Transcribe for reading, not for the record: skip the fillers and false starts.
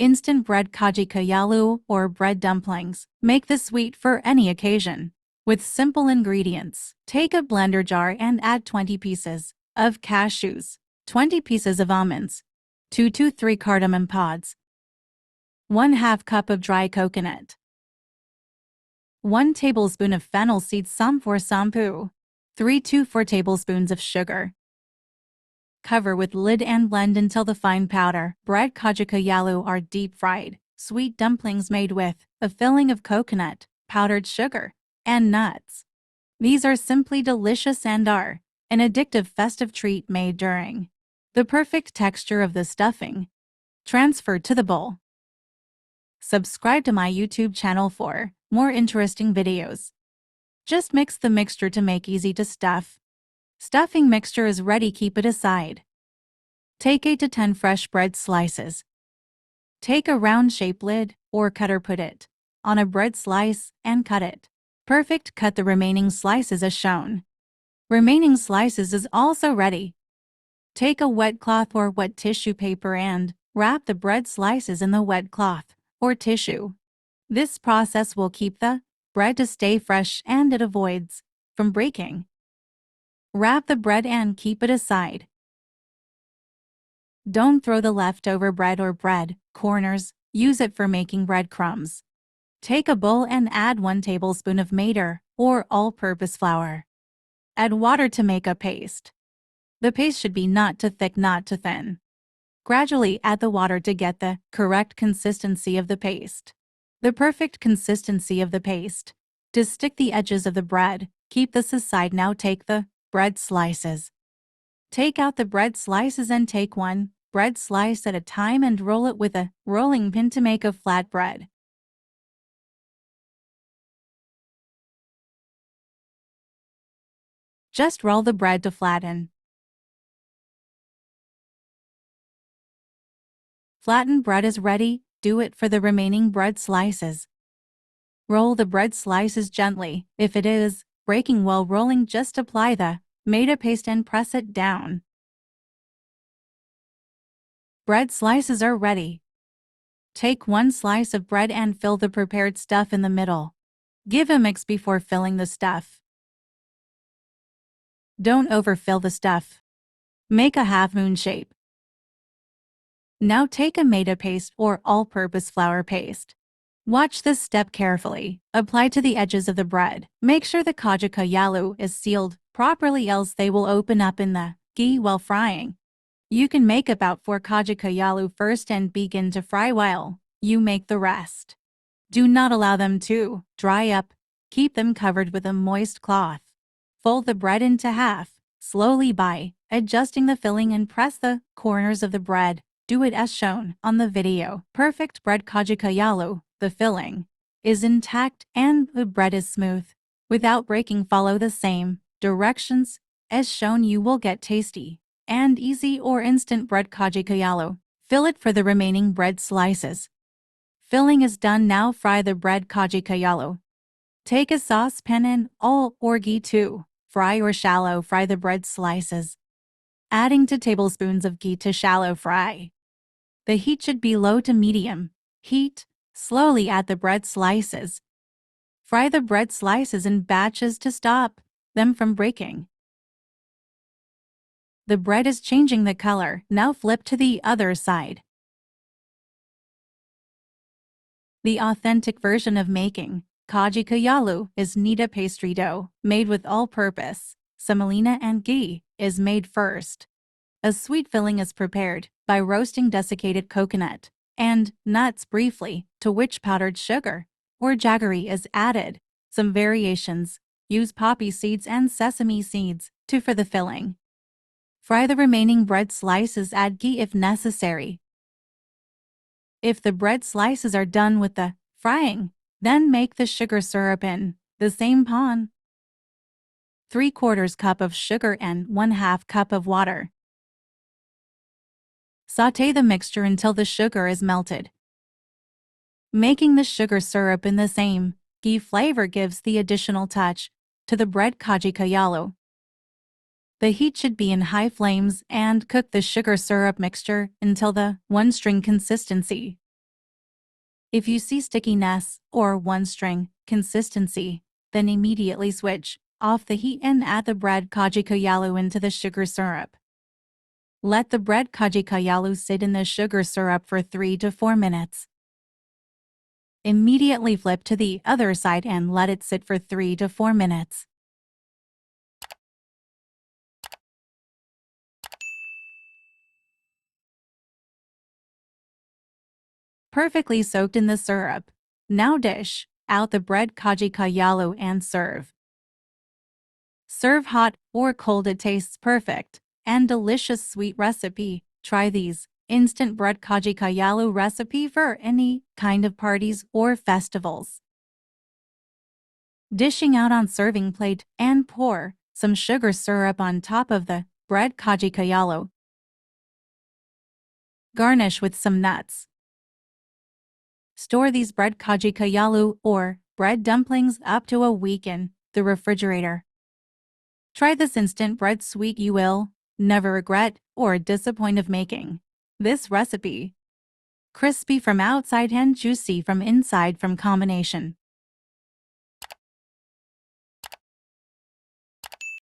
Instant bread kajjikayalu or bread dumplings. Make this sweet for any occasion. With simple ingredients, take a blender jar and add 20 pieces of cashews, 20 pieces of almonds, 2 to 3 cardamom pods, 1/2 cup of dry coconut, 1 tablespoon of fennel seeds for sampu, 3 to 4 tablespoons of sugar. Cover with lid and blend until the fine powder. Bread kajjikayalu are deep-fried, sweet dumplings made with a filling of coconut, powdered sugar, and nuts. These are simply delicious and are an addictive festive treat made during the perfect texture of the stuffing. Transfer to the bowl. Subscribe to my YouTube channel for more interesting videos. Just mix the mixture to make easy to stuff. Stuffing mixture is ready, keep it aside. Take 8 to 10 fresh bread slices. Take a round-shaped lid or cutter, put it on a bread slice and cut it. Perfect, cut the remaining slices as shown. Remaining slices is also ready. Take a wet cloth or wet tissue paper and wrap the bread slices in the wet cloth or tissue. This process will keep the bread to stay fresh and it avoids from breaking. Wrap the bread and keep it aside. Don't throw the leftover bread or bread corners, use it for making breadcrumbs. Take a bowl and add 1 tablespoon of maida or all-purpose flour. Add water to make a paste. The paste should be not too thick, not too thin. Gradually add the water to get the correct consistency of the paste. The perfect consistency of the paste. To stick the edges of the bread, keep this aside. Now take the bread slices. Take out the bread slices and take 1 bread slice at a time and roll it with a rolling pin to make a flat bread. Just roll the bread to flatten. Flattened bread is ready. Do it for the remaining bread slices. Roll the bread slices gently. If it is breaking while rolling, just apply the maida paste and press it down. Bread slices are ready. Take 1 slice of bread and fill the prepared stuff in the middle. Give a mix before filling the stuff. Don't overfill the stuff. Make a half-moon shape. Now take a maida paste or all-purpose flour paste. Watch this step carefully. Apply to the edges of the bread. Make sure the kajjikayalu is sealed properly, else they will open up in the ghee while frying. You can make about 4 kajjikayalu first and begin to fry while you make the rest. Do not allow them to dry up. Keep them covered with a moist cloth. Fold the bread into half, slowly by adjusting the filling and press the corners of the bread. Do it as shown on the video. Perfect bread kajjikayalu. The filling is intact and the bread is smooth. Without breaking, follow the same directions as shown. You will get tasty and easy or instant bread kajjikayalu. Fill it for the remaining bread slices. Filling is done. Now fry the bread kajjikayalu. Take a saucepan and oil or ghee to fry or shallow fry the bread slices. Adding 2 tablespoons of ghee to shallow fry. The heat should be low to medium heat. Slowly add the bread slices. Fry the bread slices in batches to stop them from breaking. The bread is changing the color. Now flip to the other side. The authentic version of making kajjikayalu is knead pastry dough made with all-purpose semolina and ghee is made first. A sweet filling is prepared by roasting desiccated coconut and nuts briefly, to which powdered sugar or jaggery is added. Some variations use poppy seeds and sesame seeds for the filling. Fry the remaining bread slices, add ghee if necessary. If the bread slices are done with the frying, then make the sugar syrup in the same pan. 3/4 cup of sugar and 1/2 cup of water. Sauté the mixture until the sugar is melted. Making the sugar syrup in the same ghee flavor gives the additional touch to the bread kajjikayalu. The heat should be in high flames and cook the sugar syrup mixture until the one-string consistency. If you see stickiness or one string consistency, then immediately switch off the heat and add the bread kajjikayalu into the sugar syrup. Let the bread kajjikayalu sit in the sugar syrup for 3 to 4 minutes. Immediately flip to the other side and let it sit for 3 to 4 minutes. Perfectly soaked in the syrup. Now dish out the bread kajjikayalu and serve. Serve hot or cold, it tastes perfect and delicious sweet recipe. Try these instant bread kajjikayalu recipe for any kind of parties or festivals. Dishing out on serving plate and pour some sugar syrup on top of the bread kajjikayalu. Garnish with some nuts. Store these bread kajjikayalu or bread dumplings up to a week in the refrigerator. Try this instant bread sweet, you will never regret or disappoint of making this recipe. Crispy from outside and juicy from inside from combination.